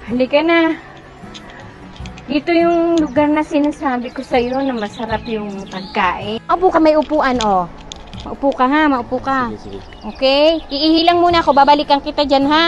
Halika na. Ito yung lugar na sinasabi ko sa'yo na masarap yung pagkain. Upo ka, may upuan, oh. Maupo ka ha, maupo ka. Sige. Okay? Iihilang muna ako, babalikan kita dyan ha.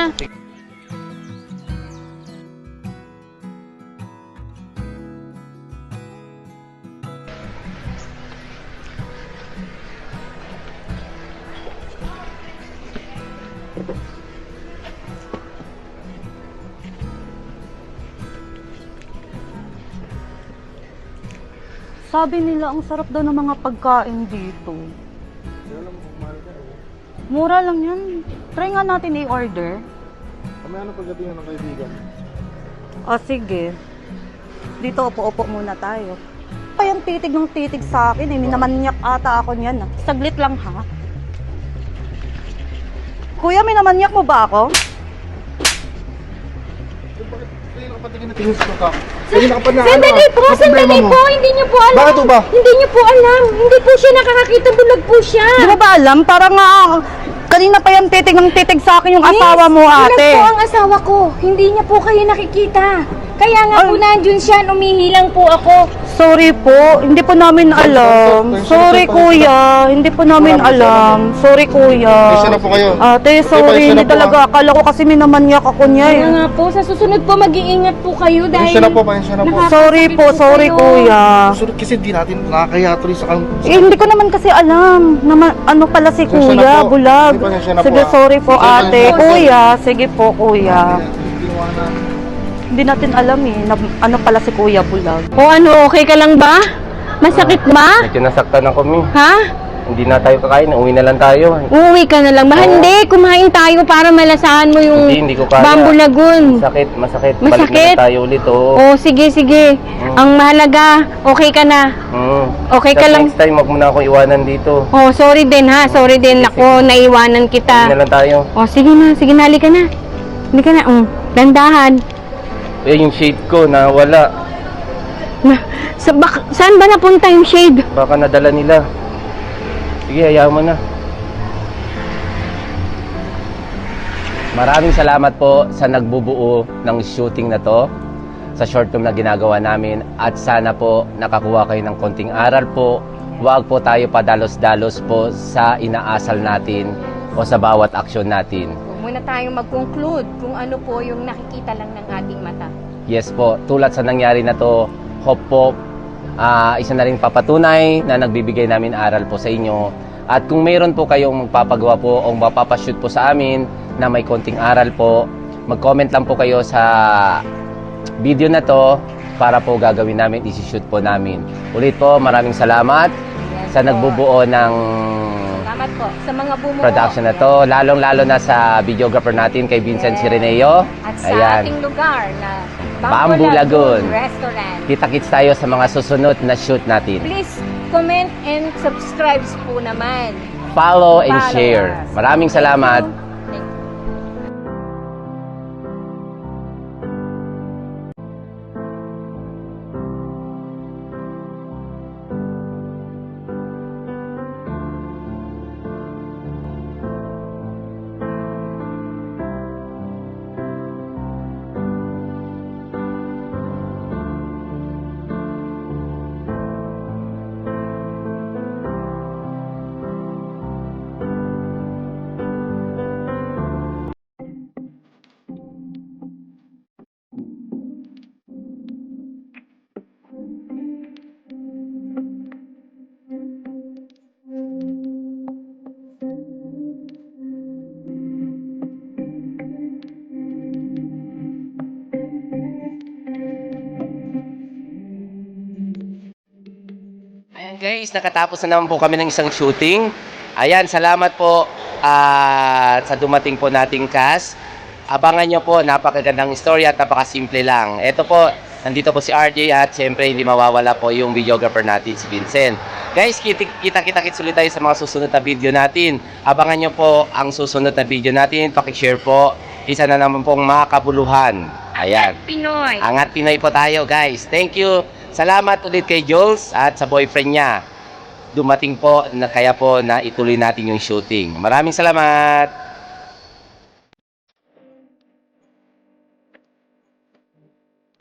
Sabi nila ang sarap daw ng mga pagkain dito. Mura lang yan. Try nga natin i-order. Kamaya na pagdating ng kaibigan. O sige. Dito upo-upo muna tayo. Pa yung titig ng titig sa akin eh. Minamanyak ata ako niyan. Saglit lang ha. Kuya, minamanyak mo ba ako? Kaya nakapatingin na tingin sa ka. Kaya nakapatingin na Sandali po, sandali po. Hindi niyo po alam. Bakit po ba? Hindi niyo po alam. Hindi po siya nakakakita. Bulag po siya. Di mo ba alam? Parang nga kanina pa yung titig ng titig sa akin yung asawa mo, ate. Bulag po ang asawa ko. Hindi niya po kayo nakikita. Kaya nga po nandiyon siya. Umihilang po ako. Sorry po, hindi po namin alam. Sorry kuya, hindi po namin alam. Sorry kuya. Pasensya na po kayo. Ate, sorry, pasensya hindi na po, talaga. Akala ko kasi minamanyak ako niya eh. Kaya nga po, sa susunod po mag-iingat po kayo dahil... Pasensya na po, pasensya na po. Sorry po, sorry kayo. kuya. Susunod kasi di natin nakakaya tuloy sa kang... Eh, hindi ko naman kasi alam na ano pala si Pasensya na kuya, po. bulag. Hindi, pasensya na po, Sige, ah. sorry po Sige, ate. pasensya na po. Kuya, sige po kuya. Tinawanan. Hindi natin alam eh, na, ano pala si kuya bulag. O ano, okay ka lang ba? Masakit ba? Medyo nasaktan ako, Mi. Ha? Hindi na tayo kakain. Uwi na lang tayo. Uuwi ka na lang ba? Oo. Hindi, kumain tayo para malasahan mo yung Hindi ko kaya. Bamboo Lagoon. Masakit. Balik na Masakit? lang tayo ulit, oo. Oh, sige, sige. Ang mahalaga, okay ka na. Okay ka But lang. next time, wag mo na akong iwanan dito. Oh, sorry din ha. Sorry din. Ako, naiwanan Uwi na kita. lang tayo. Oh, sige na, halika na. Halika na, dandahan. Eh, yung shade ko, nawala. Saan ba napunta yung shade? Baka nadala nila. Sige, hayaan mo na. Maraming salamat po sa nagbubuo ng shooting na to, sa short film na ginagawa namin, at sana po nakakuha kayo ng konting aral po. Huwag po tayo padalos-dalos po sa inaasal natin o sa bawat aksyon natin. Huwag muna tayong mag-conclude kung ano po yung nakikita lang ng ating mata. Yes po, tulad sa nangyari na to, hope po, isa na rin papatunay na nagbibigay namin aral po sa inyo. At kung mayroon po kayong magpapagawa po o mapapashoot po sa amin na may konting aral po, mag-comment lang po kayo sa video na to para po gagawin namin, isi-shoot po namin. Ulit po, maraming salamat sa nagbubuo ng Salamat po sa mga bumuo. production na to, lalong-lalo na sa videographer natin kay Vincent Cireneo. At sa ating lugar na Bamboo Lagoon Restaurant. Kita-kits tayo sa mga susunod na shoot natin. Please comment and subscribe po naman. Follow and Follow share. us. Maraming salamat. Thank you. Ayan guys, nakatapos na naman po kami ng isang shooting. Ayan, salamat po sa dumating po nating cast. Abangan nyo po, napakagandang story at napakasimple lang. Ito po, nandito po si RJ at syempre hindi mawawala po yung videographer natin, si Vincent. Guys, kita-kits ulit tayo sa mga susunod na video natin. Abangan nyo po ang susunod na video natin. Pakishare po. Isa na naman pong makabuluhan. Ayan. Pinoy. Angat Pinoy po tayo guys. Thank you. Salamat ulit kay Jules at sa boyfriend niya. Dumating po na kaya po na ituloy natin yung shooting. Maraming salamat.